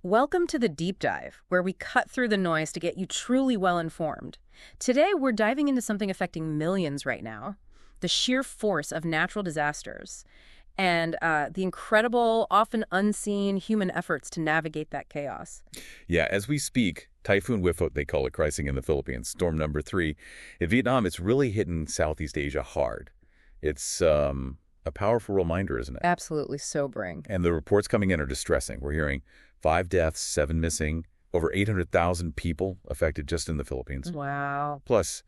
Welcome to the Deep Dive, where we cut through the noise to get you truly well-informed. Today, we're diving into something affecting millions right now, the sheer force of natural disasters and the incredible, often unseen human efforts to navigate that chaos. Yeah, as we speak, Typhoon Wipha, they call it Crising in the Philippines, storm number 3. In Vietnam, it's really hitting Southeast Asia hard. It's a powerful reminder, isn't it? Absolutely sobering. And the reports coming in are distressing. We're hearing 5 deaths, 7 missing, over 800,000 people affected just in the Philippines. Wow. Plus,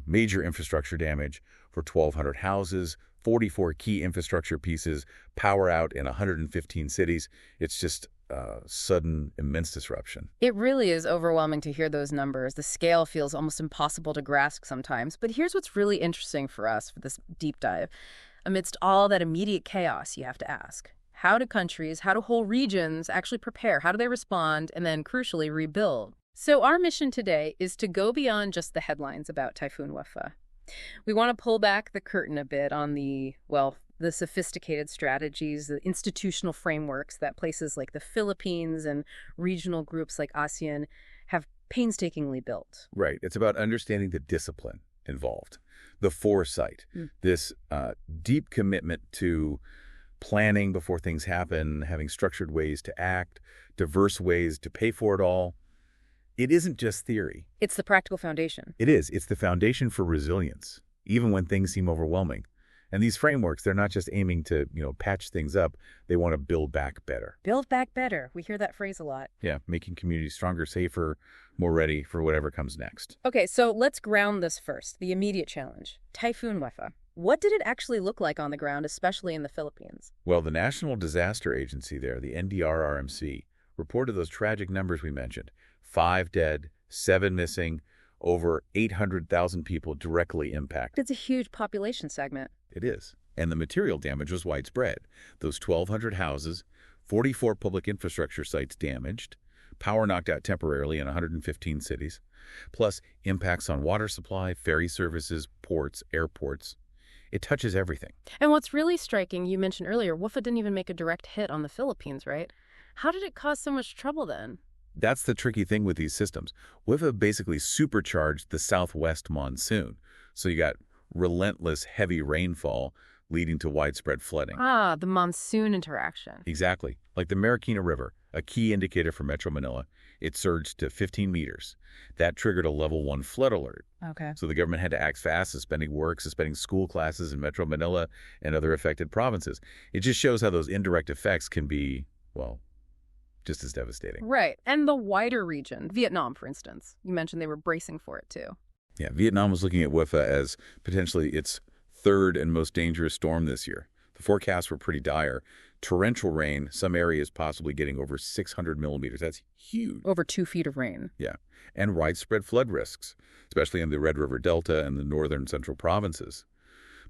major infrastructure damage for 1,200 houses, 44 key infrastructure pieces, power out in 115 cities. It's just sudden, immense disruption. It really is overwhelming to hear those numbers. The scale feels almost impossible to grasp sometimes. But here's what's really interesting for us for this deep dive. Amidst all that immediate chaos, you have to ask, how do countries, how do whole regions actually prepare? How do they respond and then, crucially, rebuild? So our mission today is to go beyond just the headlines about Typhoon Wipha. We want to pull back the curtain a bit on the sophisticated strategies, the institutional frameworks that places like the Philippines and regional groups like ASEAN have painstakingly built. Right. It's about understanding the discipline involved, the foresight, this deep commitment to planning before things happen, having structured ways to act, diverse ways to pay for it all. It isn't just theory. It's the practical foundation. It is. It's the foundation for resilience, even when things seem overwhelming. And these frameworks, they're not just aiming to, patch things up. They want to build back better. Build back better. We hear that phrase a lot. Yeah, making communities stronger, safer, more ready for whatever comes next. Okay, so let's ground this first. The immediate challenge. Typhoon Wipha. What did it actually look like on the ground, especially in the Philippines? Well, the National Disaster Agency there, the NDRRMC, reported those tragic numbers we mentioned. 5 dead, 7 missing, over 800,000 people directly impacted. It's a huge population segment. It is. And the material damage was widespread. Those 1,200 houses, 44 public infrastructure sites damaged, power knocked out temporarily in 115 cities, plus impacts on water supply, ferry services, ports, airports. It touches everything. And what's really striking, you mentioned earlier, Wipha didn't even make a direct hit on the Philippines, right? How did it cause so much trouble then? That's the tricky thing with these systems. Wipha basically supercharged the southwest monsoon. So you got relentless heavy rainfall leading to widespread flooding. Ah, the monsoon interaction. Exactly. Like the Marikina River, a key indicator for Metro Manila, it surged to 15 meters. That triggered a level 1 flood alert. Okay. So the government had to act fast, suspending work, suspending school classes in Metro Manila and other affected provinces. It just shows how those indirect effects can be, just as devastating. Right. And the wider region, Vietnam, for instance. You mentioned they were bracing for it, too. Yeah, Vietnam was looking at Wipha as potentially its 3rd and most dangerous storm this year. The forecasts were pretty dire. Torrential rain, some areas possibly getting over 600 millimeters. That's huge. Over 2 feet of rain. Yeah. And widespread flood risks, especially in the Red River Delta and the northern central provinces.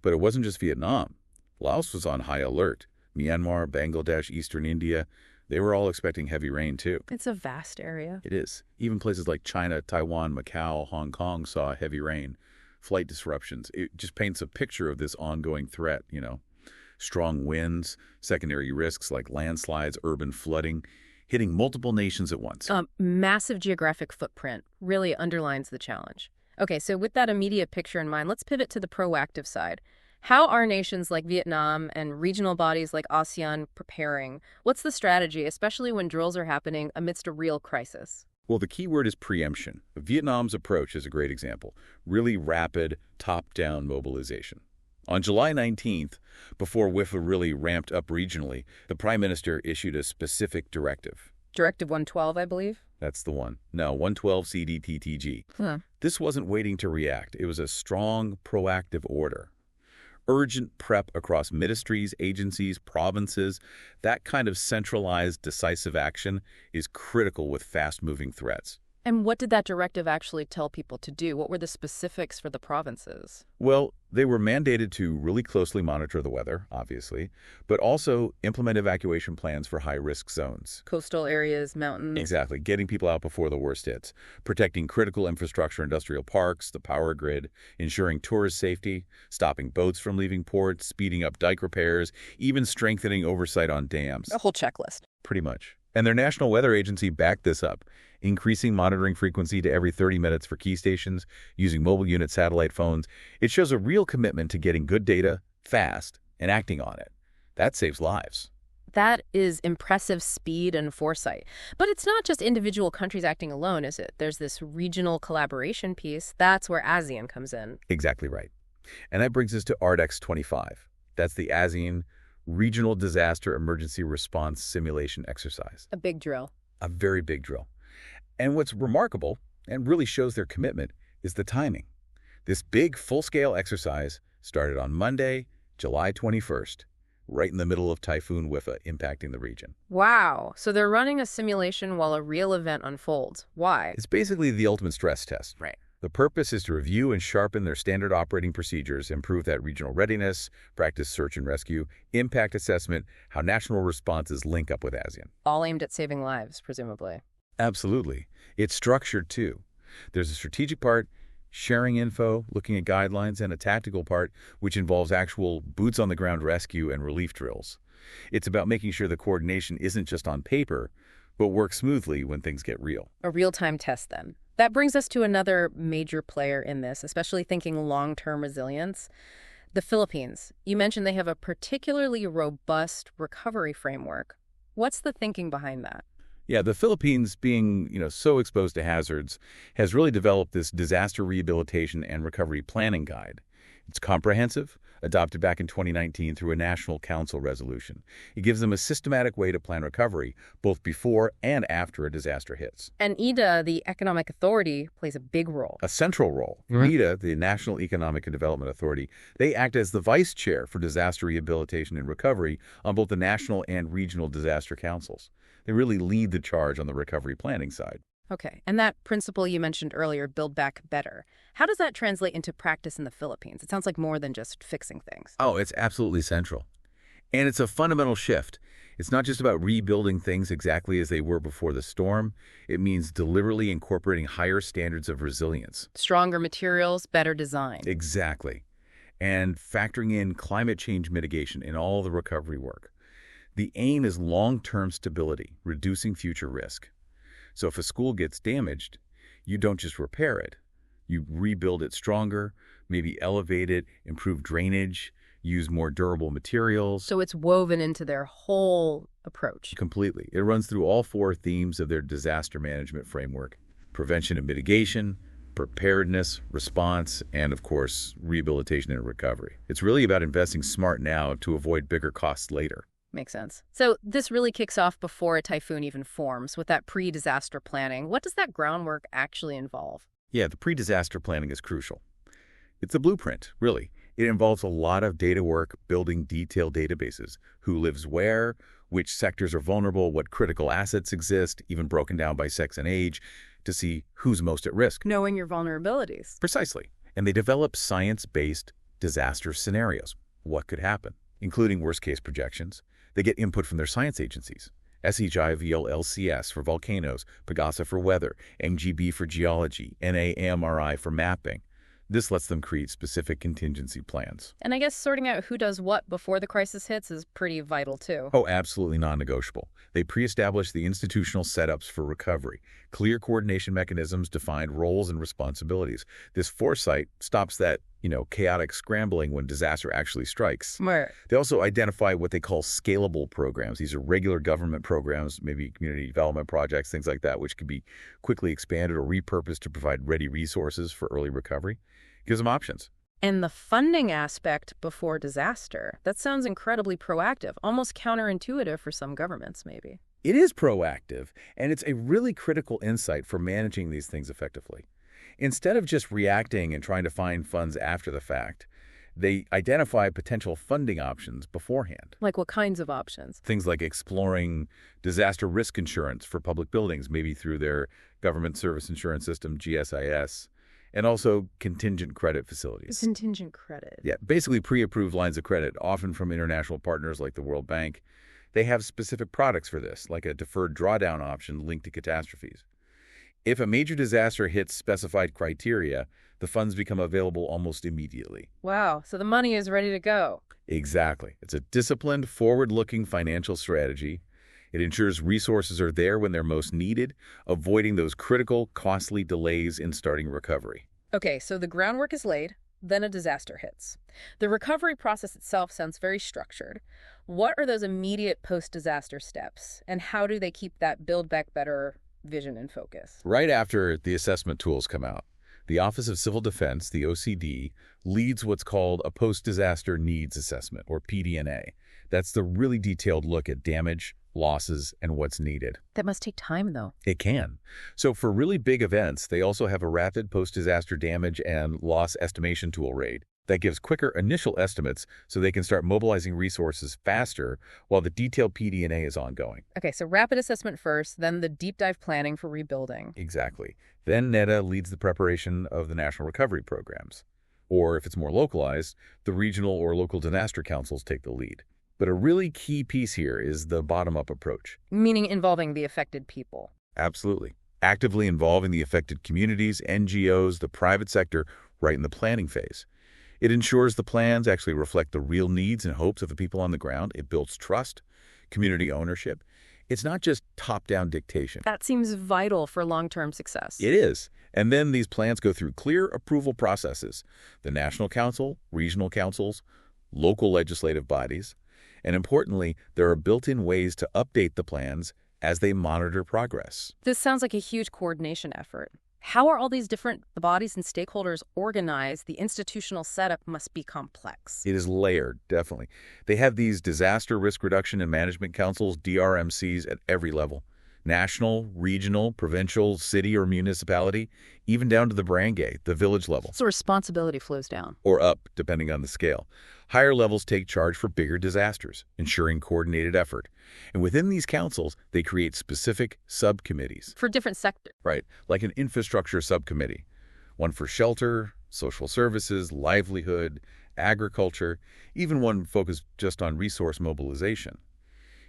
But it wasn't just Vietnam. Laos was on high alert. Myanmar, Bangladesh, eastern India, they were all expecting heavy rain, too. It's a vast area. It is. Even places like China, Taiwan, Macau, Hong Kong saw heavy rain, flight disruptions. It just paints a picture of this ongoing threat, Strong winds, secondary risks like landslides, urban flooding, hitting multiple nations at once. Massive geographic footprint really underlines the challenge. Okay, so with that immediate picture in mind, let's pivot to the proactive side. How are nations like Vietnam and regional bodies like ASEAN preparing? What's the strategy, especially when drills are happening amidst a real crisis? Well, the key word is preemption. Vietnam's approach is a great example. Really rapid, top-down mobilization. On July 19th, before Wipha really ramped up regionally, the Prime Minister issued a specific directive. Directive 112, I believe? That's the one. No, 112 CDTTG. This wasn't waiting to react. It was a strong, proactive order. Urgent prep across ministries, agencies, provinces. That kind of centralized, decisive action is critical with fast-moving threats. And what did that directive actually tell people to do? What were the specifics for the provinces? Well, they were mandated to really closely monitor the weather, obviously, but also implement evacuation plans for high-risk zones. Coastal areas, mountains. Exactly. Getting people out before the worst hits. Protecting critical infrastructure, industrial parks, the power grid, ensuring tourist safety, stopping boats from leaving ports, speeding up dike repairs, even strengthening oversight on dams. A whole checklist. Pretty much. And their National Weather Agency backed this up, increasing monitoring frequency to every 30 minutes for key stations, using mobile unit satellite phones. It shows a real commitment to getting good data, fast, and acting on it. That saves lives. That is impressive speed and foresight. But it's not just individual countries acting alone, is it? There's this regional collaboration piece. That's where ASEAN comes in. Exactly right. And that brings us to ARDEX 25. That's the ASEAN Regional Disaster Emergency Response Simulation Exercise. A big drill. A very big drill. And what's remarkable, and really shows their commitment, is the timing. This big, full-scale exercise started on Monday, July 21st, right in the middle of Typhoon Wipha impacting the region. Wow. So they're running a simulation while a real event unfolds. Why? It's basically the ultimate stress test. Right. The purpose is to review and sharpen their standard operating procedures, improve that regional readiness, practice search and rescue, impact assessment, how national responses link up with ASEAN. All aimed at saving lives, presumably. Absolutely. It's structured, too. There's a strategic part, sharing info, looking at guidelines, and a tactical part, which involves actual boots-on-the-ground rescue and relief drills. It's about making sure the coordination isn't just on paper, but works smoothly when things get real. A real-time test, then. That brings us to another major player in this, especially thinking long-term resilience. The Philippines. You mentioned they have a particularly robust recovery framework. What's the thinking behind that? Yeah, the Philippines, being, so exposed to hazards, has really developed this Disaster Rehabilitation and Recovery Planning Guide. It's comprehensive, adopted back in 2019 through a National Council resolution. It gives them a systematic way to plan recovery, both before and after a disaster hits. And NEDA, the Economic Authority, plays a big role. A central role. NEDA, the National Economic and Development Authority, they act as the vice chair for disaster rehabilitation and recovery on both the national and regional disaster councils. They really lead the charge on the recovery planning side. Okay, and that principle you mentioned earlier, build back better. How does that translate into practice in the Philippines? It sounds like more than just fixing things. Oh, it's absolutely central. And it's a fundamental shift. It's not just about rebuilding things exactly as they were before the storm. It means deliberately incorporating higher standards of resilience. Stronger materials, better design. Exactly. And factoring in climate change mitigation in all the recovery work. The aim is long-term stability, reducing future risk. So if a school gets damaged, you don't just repair it. You rebuild it stronger, maybe elevate it, improve drainage, use more durable materials. So it's woven into their whole approach. Completely. It runs through all four themes of their disaster management framework: prevention and mitigation, preparedness, response, and, of course, rehabilitation and recovery. It's really about investing smart now to avoid bigger costs later. Makes sense. So this really kicks off before a typhoon even forms, with that pre-disaster planning. What does that groundwork actually involve? Yeah, the pre-disaster planning is crucial. It's a blueprint, really. It involves a lot of data work, building detailed databases. Who lives where, which sectors are vulnerable, what critical assets exist, even broken down by sex and age, to see who's most at risk. Knowing your vulnerabilities. Precisely. And they develop science-based disaster scenarios. What could happen, including worst-case projections. They get input from their science agencies. SHIVLLCS for volcanoes, PEGASA for weather, MGB for geology, NAMRI for mapping. This lets them create specific contingency plans. And I guess sorting out who does what before the crisis hits is pretty vital, too. Oh, absolutely non-negotiable. They pre-establish the institutional setups for recovery, clear coordination mechanisms, defined roles and responsibilities. This foresight stops that, chaotic scrambling when disaster actually strikes. Right. They also identify what they call scalable programs. These are regular government programs, maybe community development projects, things like that, which can be quickly expanded or repurposed to provide ready resources for early recovery. Gives them options. And the funding aspect before disaster, that sounds incredibly proactive, almost counterintuitive for some governments, maybe. It is proactive, and it's a really critical insight for managing these things effectively. Instead of just reacting and trying to find funds after the fact, they identify potential funding options beforehand. Like what kinds of options? Things like exploring disaster risk insurance for public buildings, maybe through their government service insurance system, GSIS, and also contingent credit facilities. Contingent credit. Yeah, basically pre-approved lines of credit, often from international partners like the World Bank. They have specific products for this, like a deferred drawdown option linked to catastrophes. If a major disaster hits specified criteria, the funds become available almost immediately. Wow, so the money is ready to go. Exactly. It's a disciplined, forward-looking financial strategy. It ensures resources are there when they're most needed, avoiding those critical, costly delays in starting recovery. Okay, so the groundwork is laid, then a disaster hits. The recovery process itself sounds very structured. What are those immediate post-disaster steps, and how do they keep that Build Back Better vision in focus? Right after the assessment tools come out, the Office of Civil Defense, the OCD, leads what's called a post-disaster needs assessment, or PD&A. That's the really detailed look at damage, losses, and what's needed. That must take time, though. It can. So for really big events, they also have a rapid post-disaster damage and loss estimation tool RAID that gives quicker initial estimates so they can start mobilizing resources faster while the detailed PD&A is ongoing. Okay, so rapid assessment first, then the deep dive planning for rebuilding. Exactly. Then NEDA leads the preparation of the national recovery programs. Or if it's more localized, the regional or local disaster councils take the lead. But a really key piece here is the bottom-up approach. Meaning involving the affected people. Absolutely. Actively involving the affected communities, NGOs, the private sector right in the planning phase. It ensures the plans actually reflect the real needs and hopes of the people on the ground. It builds trust, community ownership. It's not just top-down dictation. That seems vital for long-term success. It is. And then these plans go through clear approval processes. The National Council, regional councils, local legislative bodies. And importantly, there are built-in ways to update the plans as they monitor progress. This sounds like a huge coordination effort. How are all these different bodies and stakeholders organized? The institutional setup must be complex. It is layered, definitely. They have these disaster risk reduction and management councils, DRRMCs, at every level. National, regional, provincial, city or municipality, even down to the barangay, the village level. So responsibility flows down. Or up, depending on the scale. Higher levels take charge for bigger disasters, ensuring coordinated effort. And within these councils, they create specific subcommittees. For different sectors. Right, like an infrastructure subcommittee. One for shelter, social services, livelihood, agriculture, even one focused just on resource mobilization.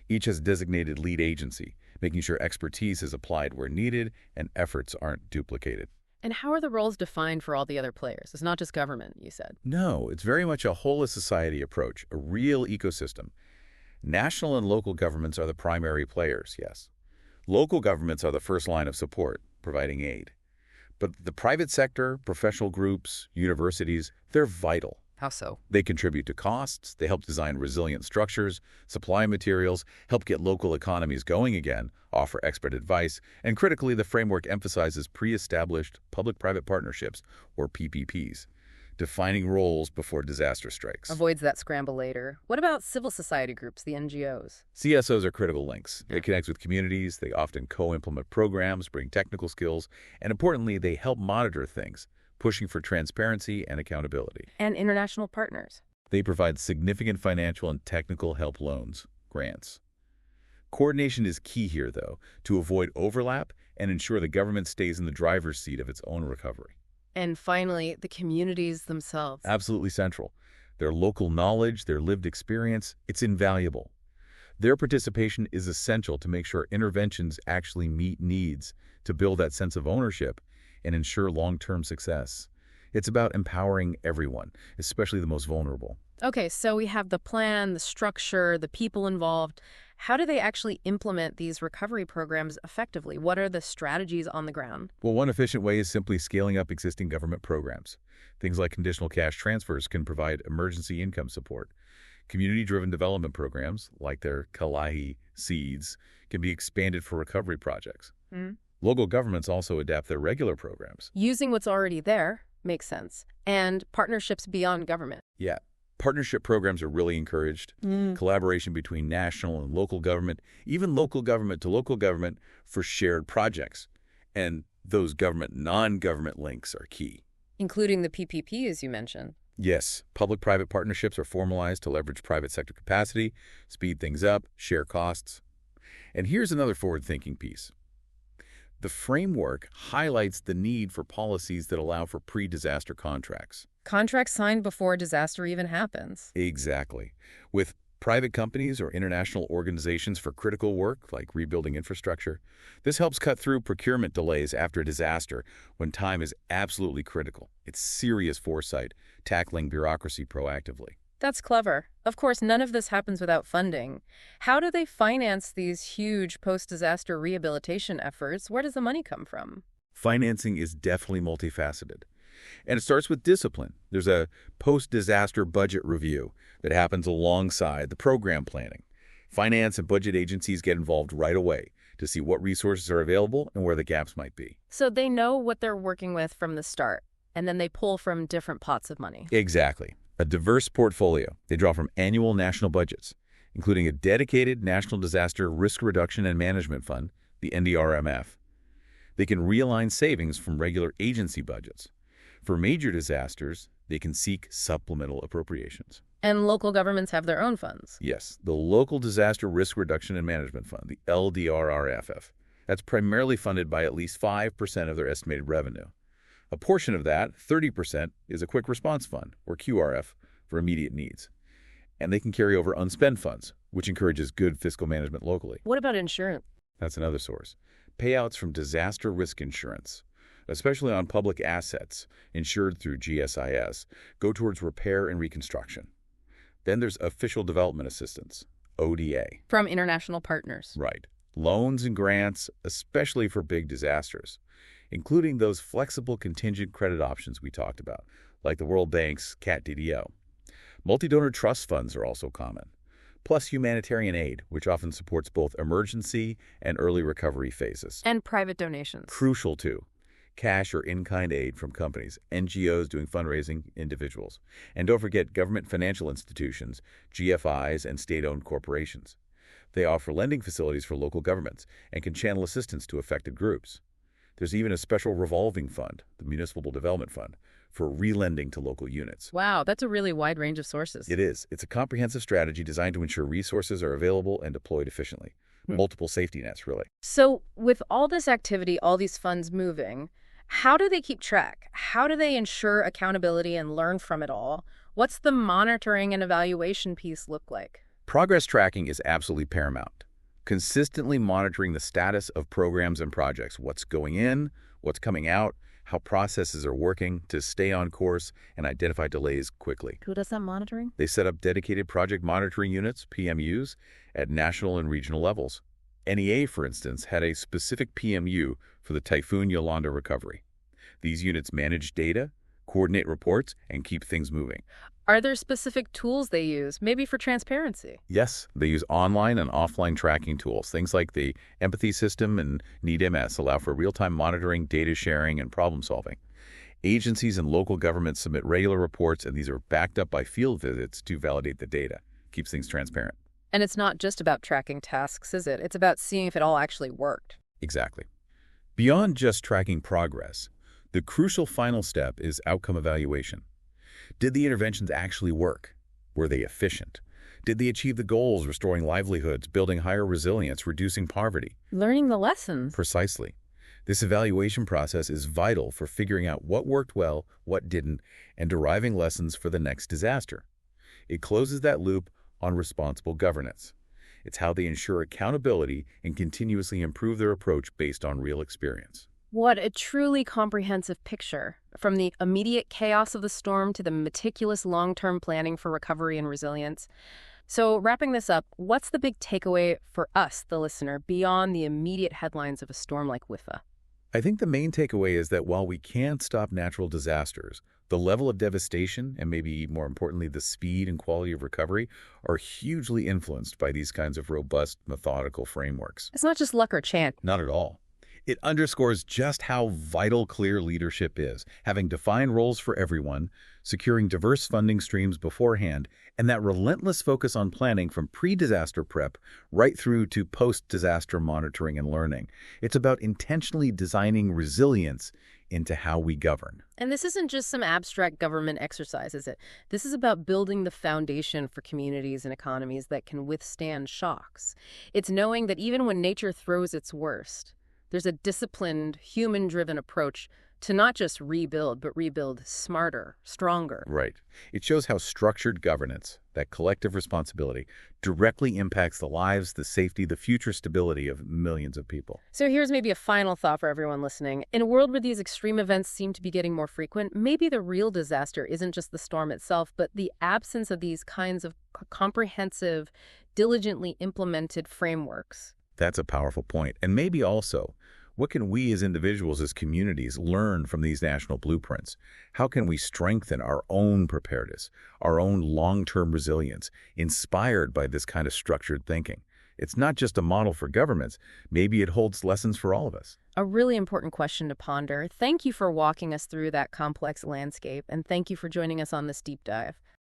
Each has a designated lead agency, making sure expertise is applied where needed and efforts aren't duplicated. And how are the roles defined for all the other players? It's not just government, you said. No, it's very much a whole of society approach, a real ecosystem. National and local governments are the primary players, yes. Local governments are the first line of support, providing aid. But the private sector, professional groups, universities, they're vital. How so? They contribute to costs, they help design resilient structures, supply materials, help get local economies going again, offer expert advice, and critically, the framework emphasizes pre-established public-private partnerships, or PPPs, defining roles before disaster strikes. Avoids that scramble later. What about civil society groups, the NGOs? CSOs are critical links. They connect with communities, they often co-implement programs, bring technical skills, and importantly, they help monitor things, pushing for transparency and accountability. And international partners. They provide significant financial and technical help loans, grants. Coordination is key here, though, to avoid overlap and ensure the government stays in the driver's seat of its own recovery. And finally, the communities themselves. Absolutely central. Their local knowledge, their lived experience, it's invaluable. Their participation is essential to make sure interventions actually meet needs, to build that sense of ownership and ensure long-term success. It's about empowering everyone, especially the most vulnerable. Okay, so we have the plan, the structure, the people involved. How do they actually implement these recovery programs effectively? What are the strategies on the ground? Well, one efficient way is simply scaling up existing government programs. Things like conditional cash transfers can provide emergency income support. Community-driven development programs, like their Kalahi seeds, can be expanded for recovery projects. Local governments also adapt their regular programs. Using what's already there makes sense. And partnerships beyond government. Yeah. Partnership programs are really encouraged. Collaboration between national and local government, even local government to local government for shared projects. And those non-government links are key. Including the PPP, as you mentioned. Yes, public-private partnerships are formalized to leverage private sector capacity, speed things up, share costs. And here's another forward-thinking piece. The framework highlights the need for policies that allow for pre-disaster contracts. Contracts signed before a disaster even happens. Exactly. With private companies or international organizations for critical work, like rebuilding infrastructure, this helps cut through procurement delays after a disaster when time is absolutely critical. It's serious foresight, tackling bureaucracy proactively. That's clever. Of course, none of this happens without funding. How do they finance these huge post-disaster rehabilitation efforts? Where does the money come from? Financing is definitely multifaceted. And it starts with discipline. There's a post-disaster budget review that happens alongside the program planning. Finance and budget agencies get involved right away to see what resources are available and where the gaps might be. So they know what they're working with from the start, and then they pull from different pots of money. Exactly. A diverse portfolio. They draw from annual national budgets, including a dedicated National Disaster Risk Reduction and Management Fund, the NDRMF. They can realign savings from regular agency budgets. For major disasters, they can seek supplemental appropriations. And local governments have their own funds. Yes, the Local Disaster Risk Reduction and Management Fund, the LDRRFF. That's primarily funded by at least 5% of their estimated revenue. A portion of that, 30%, is a Quick Response Fund, or QRF, for immediate needs. And they can carry over unspent funds, which encourages good fiscal management locally. What about insurance? That's another source. Payouts from disaster risk insurance, especially on public assets insured through GSIS, go towards repair and reconstruction. Then there's official development assistance, ODA. From international partners. Right. Loans and grants, especially for big disasters, including those flexible contingent credit options we talked about, like the World Bank's CAT-DDO. Multi-donor trust funds are also common, plus humanitarian aid, which often supports both emergency and early recovery phases. And private donations. Crucial, too. Cash or in-kind aid from companies, NGOs doing fundraising, individuals. And don't forget government financial institutions, GFIs, and state-owned corporations. They offer lending facilities for local governments and can channel assistance to affected groups. There's even a special revolving fund, the Municipal Development Fund, for relending to local units. Wow, that's a really wide range of sources. It is. It's a comprehensive strategy designed to ensure resources are available and deployed efficiently. Multiple safety nets, really. So with all this activity, all these funds moving, how do they keep track? How do they ensure accountability and learn from it all? What's the monitoring and evaluation piece look like? Progress tracking is absolutely paramount. Consistently monitoring the status of programs and projects, what's going in, what's coming out, how processes are working to stay on course and identify delays quickly. Who does that monitoring? They set up dedicated project monitoring units, PMUs, at national and regional levels. NEA, for instance, had a specific PMU for the Typhoon Wipha recovery. These units manage data, coordinate reports, and keep things moving. Are there specific tools they use, maybe for transparency? Yes, they use online and offline tracking tools. Things like the Empathy System and NEDA allow for real-time monitoring, data sharing, and problem solving. Agencies and local governments submit regular reports, and these are backed up by field visits to validate the data. Keeps things transparent. And it's not just about tracking tasks, is it? It's about seeing if it all actually worked. Exactly. Beyond just tracking progress, the crucial final step is outcome evaluation. Did the interventions actually work? Were they efficient? Did they achieve the goals, restoring livelihoods, building higher resilience, reducing poverty? Learning the lessons. Precisely. This evaluation process is vital for figuring out what worked well, what didn't, and deriving lessons for the next disaster. It closes that loop on responsible governance. It's how they ensure accountability and continuously improve their approach based on real experience. What a truly comprehensive picture, from the immediate chaos of the storm to the meticulous long-term planning for recovery and resilience. So wrapping this up, what's the big takeaway for us, the listener, beyond the immediate headlines of a storm like Wipha? I think the main takeaway is that while we can't stop natural disasters, the level of devastation and maybe more importantly, the speed and quality of recovery are hugely influenced by these kinds of robust, methodical frameworks. It's not just luck or chance. Not at all. It underscores just how vital clear leadership is, having defined roles for everyone, securing diverse funding streams beforehand, and that relentless focus on planning from pre-disaster prep right through to post-disaster monitoring and learning. It's about intentionally designing resilience into how we govern. And this isn't just some abstract government exercise, is it? This is about building the foundation for communities and economies that can withstand shocks. It's knowing that even when nature throws its worst, there's a disciplined, human-driven approach to not just rebuild, but rebuild smarter, stronger. Right. It shows how structured governance, that collective responsibility, directly impacts the lives, the safety, the future stability of millions of people. So here's maybe a final thought for everyone listening. In a world where these extreme events seem to be getting more frequent, maybe the real disaster isn't just the storm itself, but the absence of these kinds of comprehensive, diligently implemented frameworks. That's a powerful point. And maybe also, what can we as individuals, as communities, learn from these national blueprints? How can we strengthen our own preparedness, our own long-term resilience, inspired by this kind of structured thinking? It's not just a model for governments. Maybe it holds lessons for all of us. A really important question to ponder. Thank you for walking us through that complex landscape, and thank you for joining us on this deep dive.